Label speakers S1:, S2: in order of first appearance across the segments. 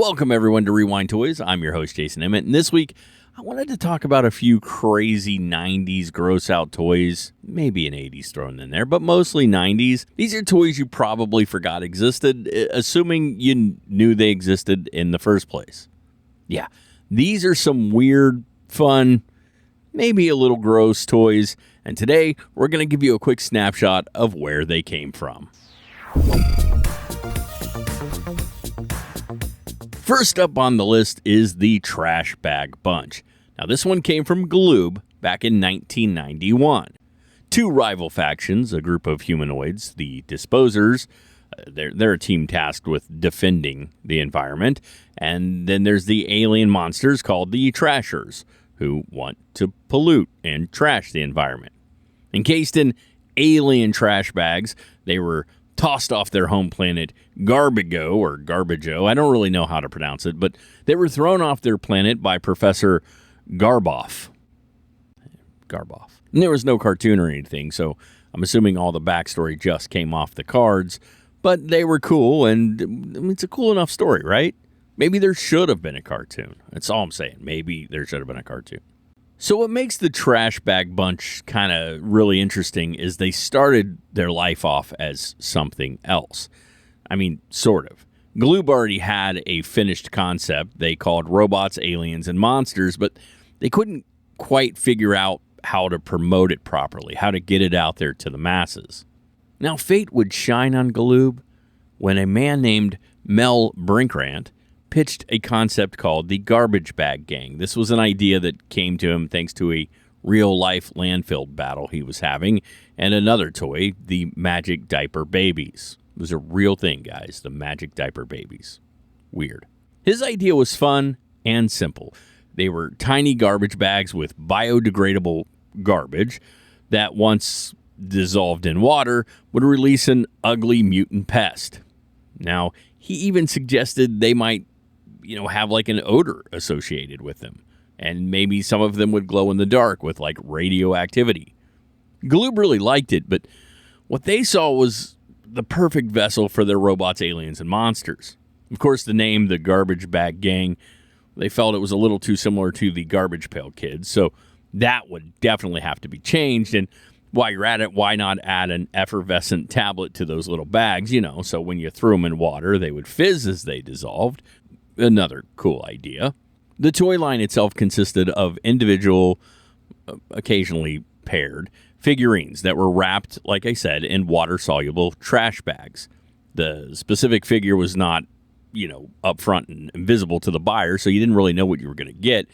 S1: Welcome, everyone, to Rewind Toys. I'm your host, Jason Emmett, and this week I wanted to talk about a few crazy 90s gross-out toys, maybe an 80s thrown in there, but mostly 90s. These are toys you probably forgot existed, assuming you knew they existed in the first place. Yeah, these are some weird, fun, maybe a little gross toys, and today we're going to give you a quick snapshot of where they came from. First up on the list is the Trash Bag Bunch. Now, this one came from Gloob back in 1991. Two rival factions, a group of humanoids, the Disposers, they're a team tasked with defending the environment, and then there's the alien monsters called the Trashers, who want to pollute and trash the environment. Encased in alien trash bags, they were tossed off their home planet Garbago or Garbajo. I don't really know how to pronounce it, but they were thrown off their planet by Professor Garboff. And there was no cartoon or anything, so I'm assuming all the backstory just came off the cards, but they were cool, and it's a cool enough story, right? Maybe there should have been a cartoon. That's all I'm saying. Maybe there should have been a cartoon. So what makes the Trash Bag Bunch kind of really interesting is they started their life off as something else. I mean, sort of. Gloob already had a finished concept they called Robots, Aliens, and Monsters, but they couldn't quite figure out how to promote it properly, how to get it out there to the masses. Now, fate would shine on Gloob when a man named Mel Brinkrant pitched a concept called the Garbage Bag Gang. This was an idea that came to him thanks to a real-life landfill battle he was having, and another toy, the Magic Diaper Babies. It was a real thing, guys, the Magic Diaper Babies. Weird. His idea was fun and simple. They were tiny garbage bags with biodegradable garbage that, once dissolved in water, would release an ugly mutant pest. Now, he even suggested they might have like an odor associated with them. And maybe some of them would glow in the dark with like radioactivity. Gloob really liked it, but what they saw was the perfect vessel for their robots, aliens, and monsters. Of course, the name, the Garbage Bag Gang, they felt it was a little too similar to the Garbage Pail Kids, so that would definitely have to be changed. And while you're at it, why not add an effervescent tablet to those little bags, so when you threw them in water, they would fizz as they dissolved. Another cool idea. The toy line itself consisted of individual, occasionally paired, figurines that were wrapped, like I said, in water-soluble trash bags. The specific figure was not, up front and invisible to the buyer, so you didn't really know what you were going to get.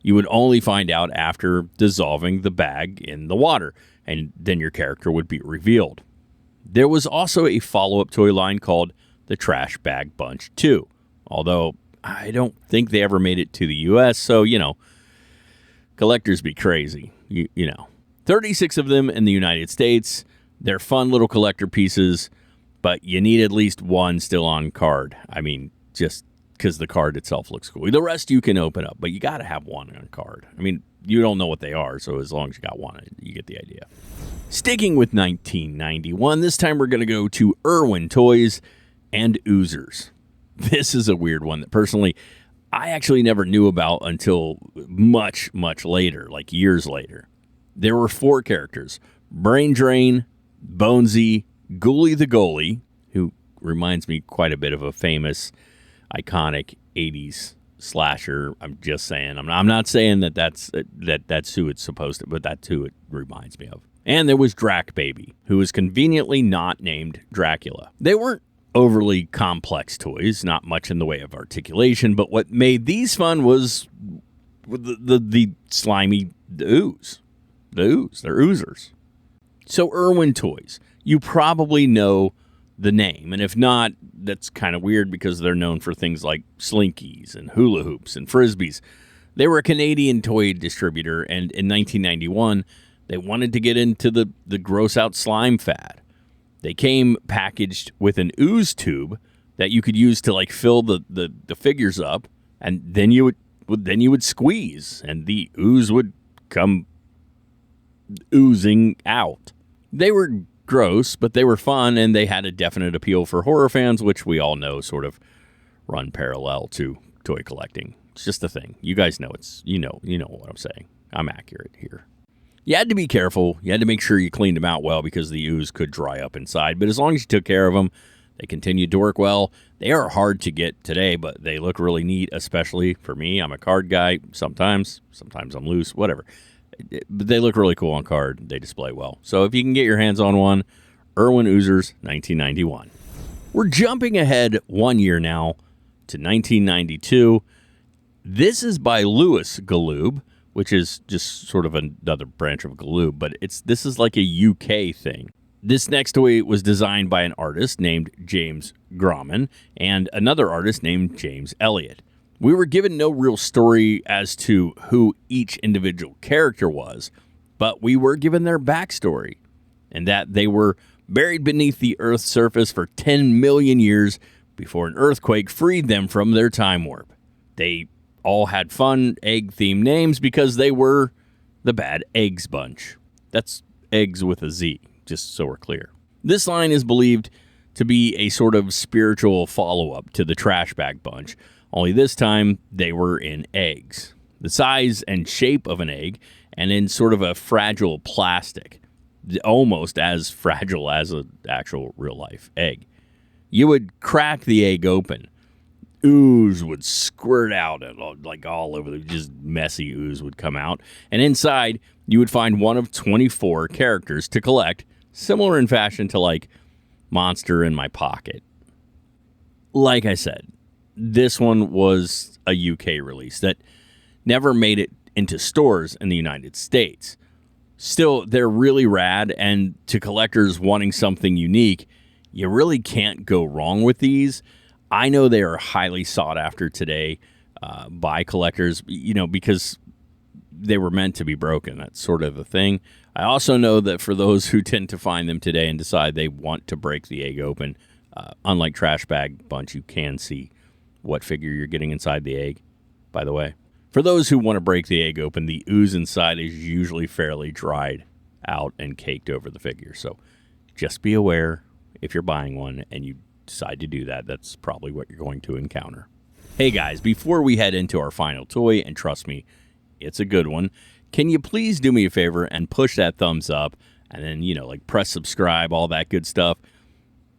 S1: You would only find out after dissolving the bag in the water, and then your character would be revealed. There was also a follow-up toy line called the Trash Bag Bunch 2. Although, I don't think they ever made it to the U.S., so, collectors be crazy, 36 of them in the United States. They're fun little collector pieces, but you need at least one still on card. I mean, just because the card itself looks cool. The rest you can open up, but you got to have one on card. I mean, you don't know what they are, so as long as you got one, you get the idea. Sticking with 1991, this time we're going to go to Irwin Toys and Oozers. This is a weird one that personally I actually never knew about until much, much later, like years later. There were 4 characters: Brain Drain, Bonesy, Ghoulie the Goalie, who reminds me quite a bit of a famous, iconic 80s slasher. I'm just saying. I'm not saying that's who it's supposed to, but that's who it reminds me of. And there was Drac Baby, who was conveniently not named Dracula. They weren't overly complex toys, not much in the way of articulation, but what made these fun was the slimy ooze. The ooze. They're oozers. So Irwin Toys, you probably know the name, and if not, that's kind of weird because they're known for things like slinkies and hula hoops and frisbees. They were a Canadian toy distributor, and in 1991, they wanted to get into the gross-out slime fad. They came packaged with an ooze tube that you could use to like fill the figures up, and then you would squeeze, and the ooze would come oozing out. They were gross, but they were fun, and they had a definite appeal for horror fans, which we all know sort of run parallel to toy collecting. It's just a thing. You guys know you know what I'm saying. I'm accurate here. You had to be careful. You had to make sure you cleaned them out well because the ooze could dry up inside. But as long as you took care of them, they continued to work well. They are hard to get today, but they look really neat, especially for me. I'm a card guy sometimes. Sometimes I'm loose, whatever. But they look really cool on card. They display well. So if you can get your hands on one, Irwin Oozers, 1991. We're jumping ahead 1 year now to 1992. This is by Louis Galoob, which is just sort of another branch of Galoob, but this is like a UK thing. This next toy was designed by an artist named James Grauman and another artist named James Elliott. We were given no real story as to who each individual character was, but we were given their backstory, and that they were buried beneath the Earth's surface for 10 million years before an earthquake freed them from their time warp. They all had fun egg-themed names because they were the bad Eggz Bunch. That's eggs with a Z, just so we're clear. This line is believed to be a sort of spiritual follow-up to the Trash Bag Bunch, only this time they were in eggs. The size and shape of an egg, and in sort of a fragile plastic, almost as fragile as an actual real-life egg. You would crack the egg open. Ooze would squirt out like all over. Just messy ooze would come out. And inside, you would find one of 24 characters to collect, similar in fashion to like Monster in My Pocket. Like I said, this one was a UK release that never made it into stores in the United States. Still, they're really rad, and to collectors wanting something unique, you really can't go wrong with these. I know they are highly sought after today by collectors, because they were meant to be broken. That's sort of the thing. I also know that for those who tend to find them today and decide they want to break the egg open, unlike Trash Bag Bunch, you can see what figure you're getting inside the egg, by the way. For those who want to break the egg open, the ooze inside is usually fairly dried out and caked over the figure. So just be aware if you're buying one and you decide to do that, that's probably what you're going to encounter. Hey guys, before we head into our final toy, and trust me, it's a good one, can you please do me a favor and push that thumbs up and then, press subscribe, all that good stuff.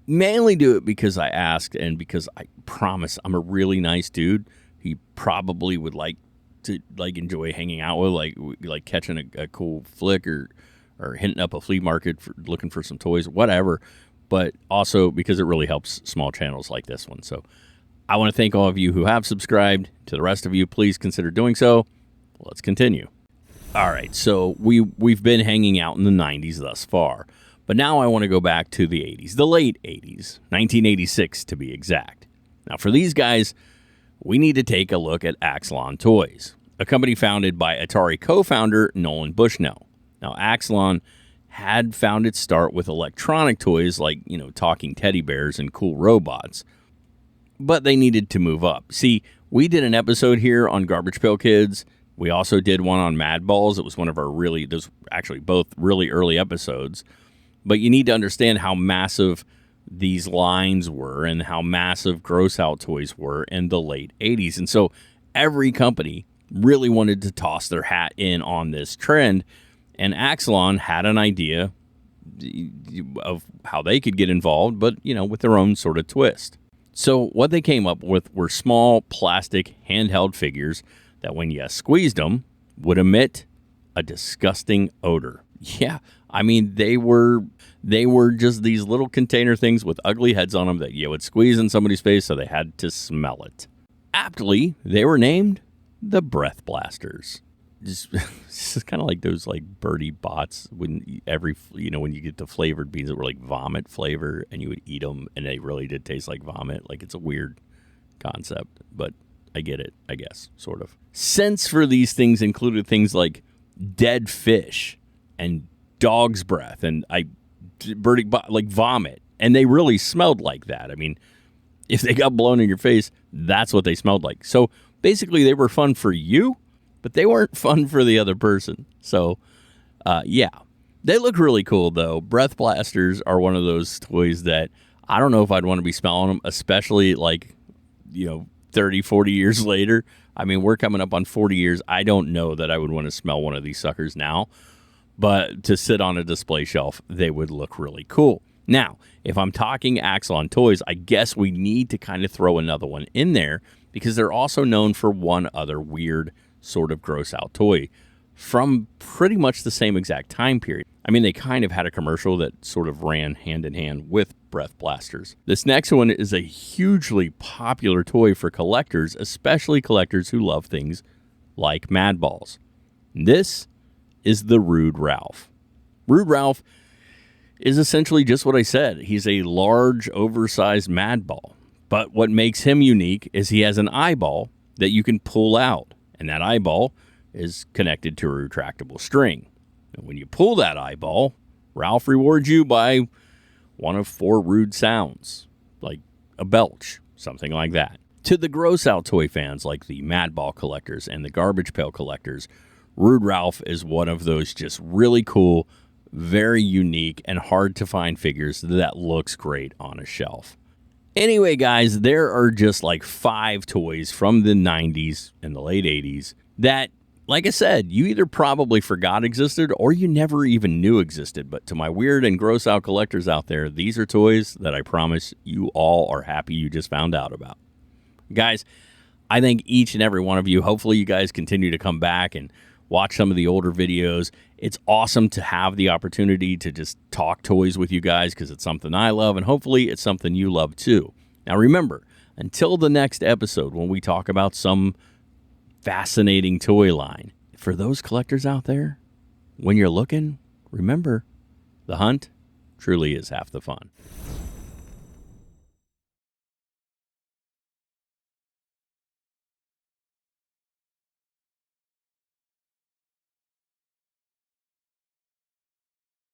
S1: Mainly do it because I asked and because I promise I'm a really nice dude. He probably would like to enjoy hanging out with, like catching a cool flick or hitting up a flea market for looking for some toys, whatever. But also because it really helps small channels like this one. So I want to thank all of you who have subscribed. To the rest of you, please consider doing so. Let's continue. All right, so we've been hanging out in the 90s thus far. But now I want to go back to the 80s, the late 80s, 1986 to be exact. Now for these guys, we need to take a look at Axlon Toys, a company founded by Atari co-founder Nolan Bushnell. Now Axlon had found its start with electronic toys like, talking teddy bears and cool robots. But they needed to move up. See, we did an episode here on Garbage Pail Kids. We also did one on Mad Balls. It was one of our those actually both really early episodes. But you need to understand how massive these lines were and how massive gross out toys were in the late 80s. And so every company really wanted to toss their hat in on this trend. And Axlon had an idea of how they could get involved, but, with their own sort of twist. So what they came up with were small plastic handheld figures that when you squeezed them would emit a disgusting odor. Yeah, I mean, they were just these little container things with ugly heads on them that you would squeeze in somebody's face, so they had to smell it. Aptly, they were named the Breath Blasters. This is kind of like those birdie bots when you get the flavored beans that were like vomit flavor and you would eat them and they really did taste like vomit. Like, it's a weird concept, but I get it, I guess, sort of. Scents for these things included things like dead fish and dog's breath and vomit, and they really smelled like that. I mean, if they got blown in your face, that's what they smelled like. So basically, they were fun for you, but they weren't fun for the other person. So, yeah. They look really cool, though. Breath Blasters are one of those toys that I don't know if I'd want to be smelling them, especially, 30, 40 years later. I mean, we're coming up on 40 years. I don't know that I would want to smell one of these suckers now, but to sit on a display shelf, they would look really cool. Now, if I'm talking Axon toys, I guess we need to kind of throw another one in there because they're also known for one other weird sort of gross out toy from pretty much the same exact time period. I mean, they kind of had a commercial that sort of ran hand in hand with breath blasters. This next one is a hugely popular toy for collectors, especially collectors who love things like Mad Balls. This is the Rude Ralph. Rude Ralph is essentially just what I said. He's a large, oversized Mad Ball. But what makes him unique is he has an eyeball that you can pull out, and that eyeball is connected to a retractable string. And when you pull that eyeball, Ralph rewards you by one of 4 rude sounds, like a belch, something like that. To the gross out toy fans like the Mad Ball collectors and the Garbage Pail collectors, Rude Ralph is one of those just really cool, very unique, and hard to find figures that looks great on a shelf. Anyway, guys, there are just like 5 toys from the 90s and the late 80s that, like I said, you either probably forgot existed or you never even knew existed. But to my weird and gross out collectors out there, these are toys that I promise you all are happy you just found out about. Guys, I thank each and every one of you. Hopefully you guys continue to come back and watch some of the older videos. It's awesome to have the opportunity to just talk toys with you guys because it's something I love, and hopefully it's something you love too. Now remember, until the next episode when we talk about some fascinating toy line, for those collectors out there, when you're looking, remember, the hunt truly is half the fun.